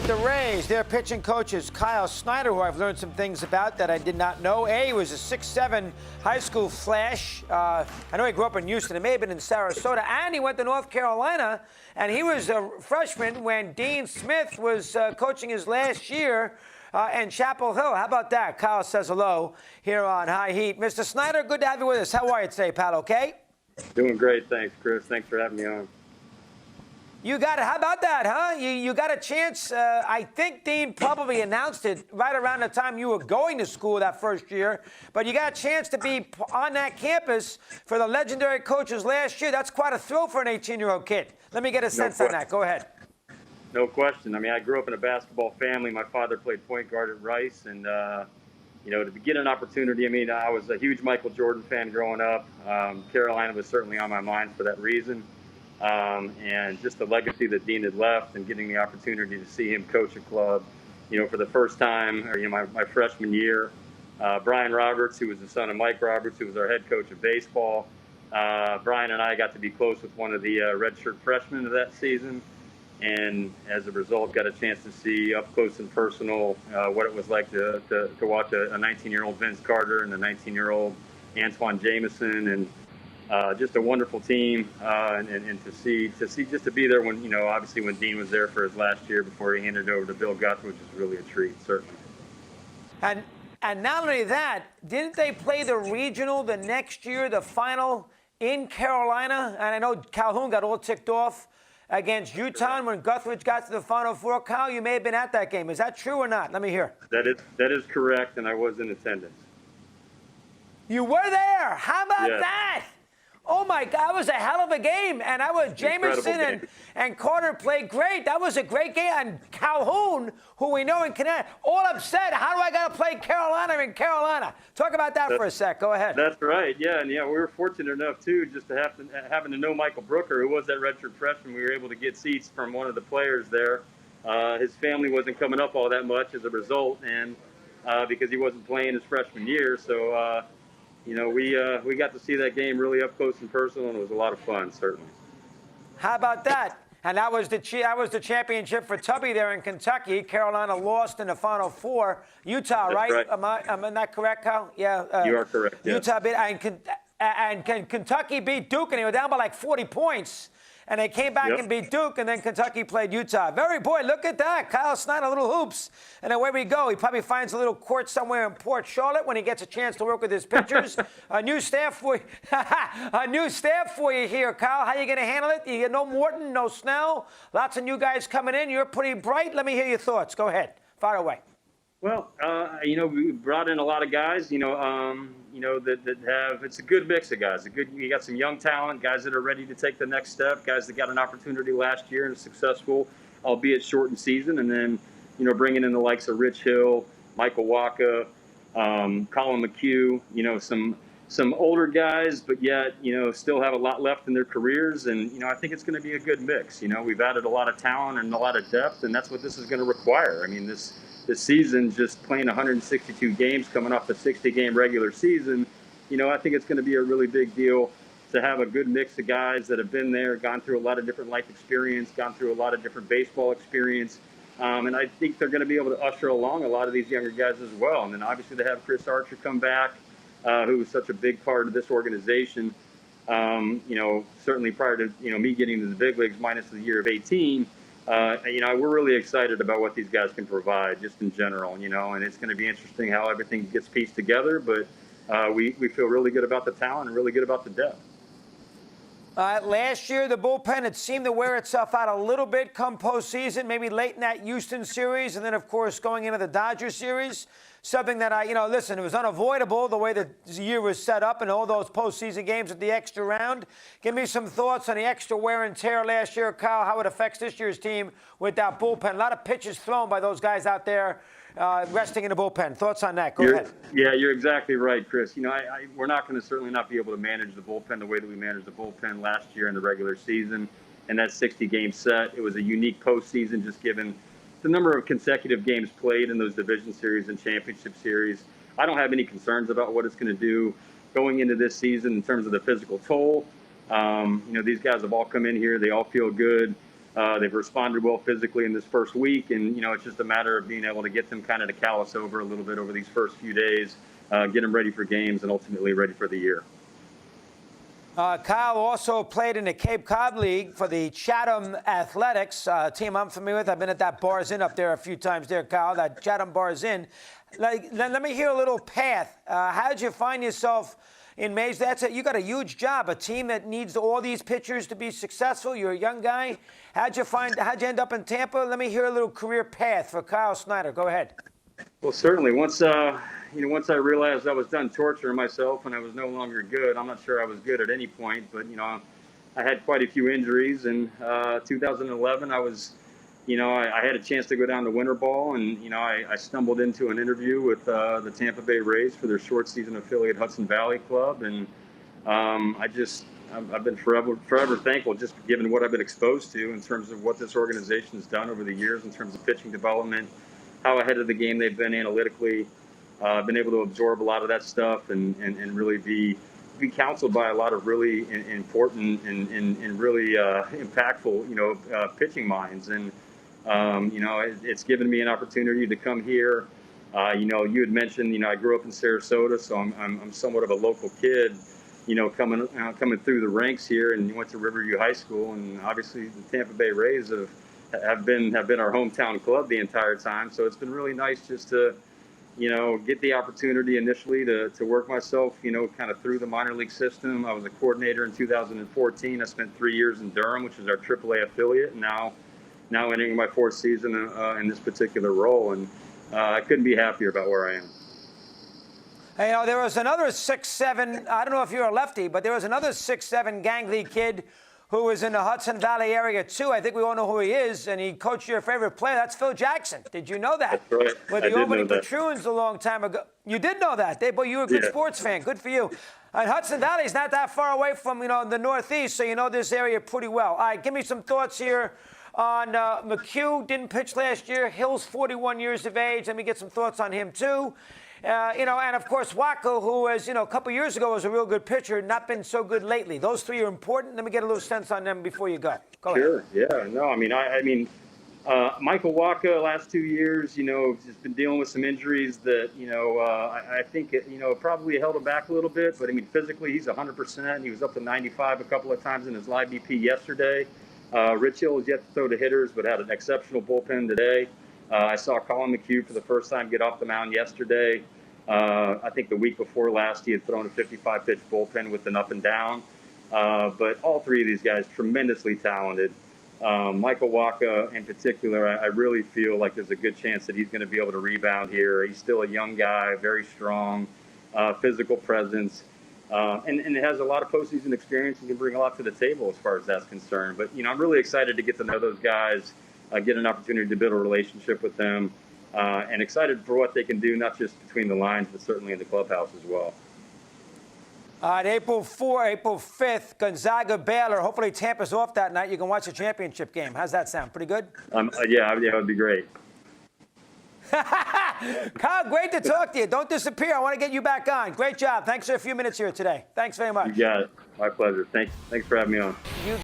The Rays, their pitching coach is Kyle Snyder, who I've learned some things about that I did not know. He was a 6'7" high school flash. I know he grew up in Houston. It may have been in Sarasota. And he went to North Carolina. And he was a freshman when Dean Smith was coaching his last year in Chapel Hill. How about that? Kyle says hello here on High Heat. Mr. Snyder, good to have you with us. How are you today, pal? Okay? Doing great. Thanks, Chris. Thanks for having me on. You got it. How about that, huh? You got a chance. I think Dean probably announced it right around the time you were going to school that first year. But you got a chance to be on that campus for the legendary coaches last year. That's quite a thrill for an 18-year-old kid. Let me get a sense on that. Go ahead. No question. I mean, I grew up in a basketball family. My father played point guard at Rice. And, to get an opportunity, I mean, I was a huge Michael Jordan fan growing up. Carolina was certainly on my mind for that reason. And just the legacy that Dean had left and getting the opportunity to see him coach a club, for the first time, or, my freshman year. Brian Roberts, who was the son of Mike Roberts, who was our head coach of baseball. Brian and I got to be close with one of the redshirt freshmen of that season. And as a result, got a chance to see up close and personal what it was like to watch a 19-year-old Vince Carter and a 19-year-old Antoine Jameson, and just a wonderful team, and to be there when, obviously when Dean was there for his last year before he handed it over to Bill Guthrie, which is really a treat, certainly. And not only that, didn't they play the regional the next year, the final in Carolina? And I know Calhoun got all ticked off against Utah when Guthridge got to the Final Four. Kyle, you may have been at that game. Is that true or not? Let me hear. That is correct, and I was in attendance. You were there. How about Yes. that? Oh, my God, it was a hell of a game. And Jameson and Carter played great. That was a great game. And Calhoun, who we know in Connecticut, all upset. How do I got to play Carolina in Carolina? Talk about that for a sec. Go ahead. That's right. Yeah, and we were fortunate enough, too, just to having to know Michael Brooker, who was that redshirt freshman. We were able to get seats from one of the players there. His family wasn't coming up all that much as a result, and because he wasn't playing his freshman year. So, we got to see that game really up close and personal, and it was a lot of fun, certainly. How about that? And that was the championship for Tubby there in Kentucky. Carolina lost in the Final Four. Utah, That's right? Am I not correct, Kyle? Yeah. You are correct. Yes. Utah beat and Kentucky beat Duke, and they were down by like 40 points. And they came back and beat Duke, and then Kentucky played Utah. Look at that. Kyle Snyder, little hoops. And away we go. He probably finds a little court somewhere in Port Charlotte when he gets a chance to work with his pitchers. A new staff for you here, Kyle. How you going to handle it? You get no Morton, no Snell. Lots of new guys coming in. You're pretty bright. Let me hear your thoughts. Go ahead. Fire away. Well, we brought in a lot of guys, that have, it's a good mix of guys. You got some young talent, guys that are ready to take the next step, guys that got an opportunity last year and a successful, albeit shortened season. And then, bringing in the likes of Rich Hill, Michael Waka, Colin McHugh, some older guys, but yet, still have a lot left in their careers. And, I think it's going to be a good mix. We've added a lot of talent and a lot of depth, and that's what this is going to require. I mean, this season, just playing 162 games coming off the 60-game regular season, I think it's going to be a really big deal to have a good mix of guys that have been there, gone through a lot of different life experience, gone through a lot of different baseball experience. And I think they're going to be able to usher along a lot of these younger guys as well. And then obviously they have Chris Archer come back, who was such a big part of this organization, certainly prior to, me getting to the big leagues minus the year of 18. We're really excited about what these guys can provide just in general, and it's going to be interesting how everything gets pieced together. But we feel really good about the talent and really good about the depth. Last year, the bullpen had seemed to wear itself out a little bit come postseason, maybe late in that Houston series, and then, of course, going into the Dodgers series. Something that it was unavoidable the way the year was set up and all those postseason games at the extra round. Give me some thoughts on the extra wear and tear last year, Kyle, how it affects this year's team with that bullpen. A lot of pitches thrown by those guys out there resting in the bullpen. Thoughts on that? Go ahead. Yeah, you're exactly right, Chris. We're not going to certainly not be able to manage the bullpen the way that we managed the bullpen last year in the regular season. And that 60-game set, it was a unique postseason just given the number of consecutive games played in those division series and championship series. I don't have any concerns about what it's going to do going into this season in terms of the physical toll. These guys have all come in here. They all feel good. They've responded well physically in this first week, and it's just a matter of being able to get them kind of to callous over a little bit over these first few days, get them ready for games, and ultimately ready for the year. Kyle also played in the Cape Cod League for the Chatham Athletics, team I'm familiar with. I've been at that Bars Inn up there a few times there, Kyle, that Chatham Bars Inn. Let me hear a little path. How did you find yourself in Mays? You got a huge job, a team that needs all these pitchers to be successful. You're a young guy. How'd you end up in Tampa? Let me hear a little career path for Kyle Snyder. Go ahead. Well, certainly. Once I realized I was done torturing myself and I was no longer good, I'm not sure I was good at any point, but, I had quite a few injuries. In 2011, I had a chance to go down to winter ball, and, I stumbled into an interview with the Tampa Bay Rays for their short season affiliate Hudson Valley Club. And I've been forever thankful, just given what I've been exposed to in terms of what this organization's done over the years in terms of pitching development, how ahead of the game they've been analytically. I've been able to absorb a lot of that stuff and really be counseled by a lot of really important and really impactful, pitching minds. And, it's given me an opportunity to come here. You had mentioned, I grew up in Sarasota, so I'm somewhat of a local kid, coming through the ranks here, and went to Riverview High School. And obviously the Tampa Bay Rays have been our hometown club the entire time. So it's been really nice just to, get the opportunity initially to work myself, kind of through the minor league system. I was a coordinator in 2014. I spent 3 years in Durham, which is our AAA affiliate, and now entering my fourth season in this particular role. And I couldn't be happier about where I am. Hey, there was another 6'7", I don't know if you're a lefty, but there was another 6'7" gangly kid who was in the Hudson Valley area, too. I think we all know who he is, and he coached your favorite player. That's Phil Jackson. Did you know that? That's right. With the Albany Patroons a long time ago. You did know that. But you were a good sports fan. Good for you. And Hudson Valley's not that far away from, the Northeast, so you know this area pretty well. All right, give me some thoughts here on McHugh. Didn't pitch last year. Hill's 41 years of age. Let me get some thoughts on him, too. And of course, Waco, who was, a couple years ago was a real good pitcher, not been so good lately. Those three are important. Let me get a little sense on them before you go. Go ahead. Sure. Yeah. No, Michael Wacha, last 2 years, has been dealing with some injuries that, I think, probably held him back a little bit. But, physically, he's 100%. He was up to 95 a couple of times in his live BP yesterday. Rich Hill is yet to throw to hitters, but had an exceptional bullpen today. I saw Colin McHugh for the first time get off the mound yesterday. I think the week before last, he had thrown a 55-pitch bullpen with an up and down. But all three of these guys, tremendously talented. Michael Wacha in particular, I really feel like there's a good chance that he's going to be able to rebound here. He's still a young guy, very strong, physical presence, and has a lot of postseason experience and can bring a lot to the table as far as that's concerned. But, I'm really excited to get to know those guys, get an opportunity to build a relationship with them, and excited for what they can do, not just between the lines, but certainly in the clubhouse as well. All right, April 5th, Gonzaga-Baylor. Hopefully Tampa's off that night. You can watch the championship game. How's that sound? Pretty good? Yeah, it would be great. Kyle, great to talk to you. Don't disappear. I want to get you back on. Great job. Thanks for a few minutes here today. Thanks very much. You got it. My pleasure. Thanks for having me on.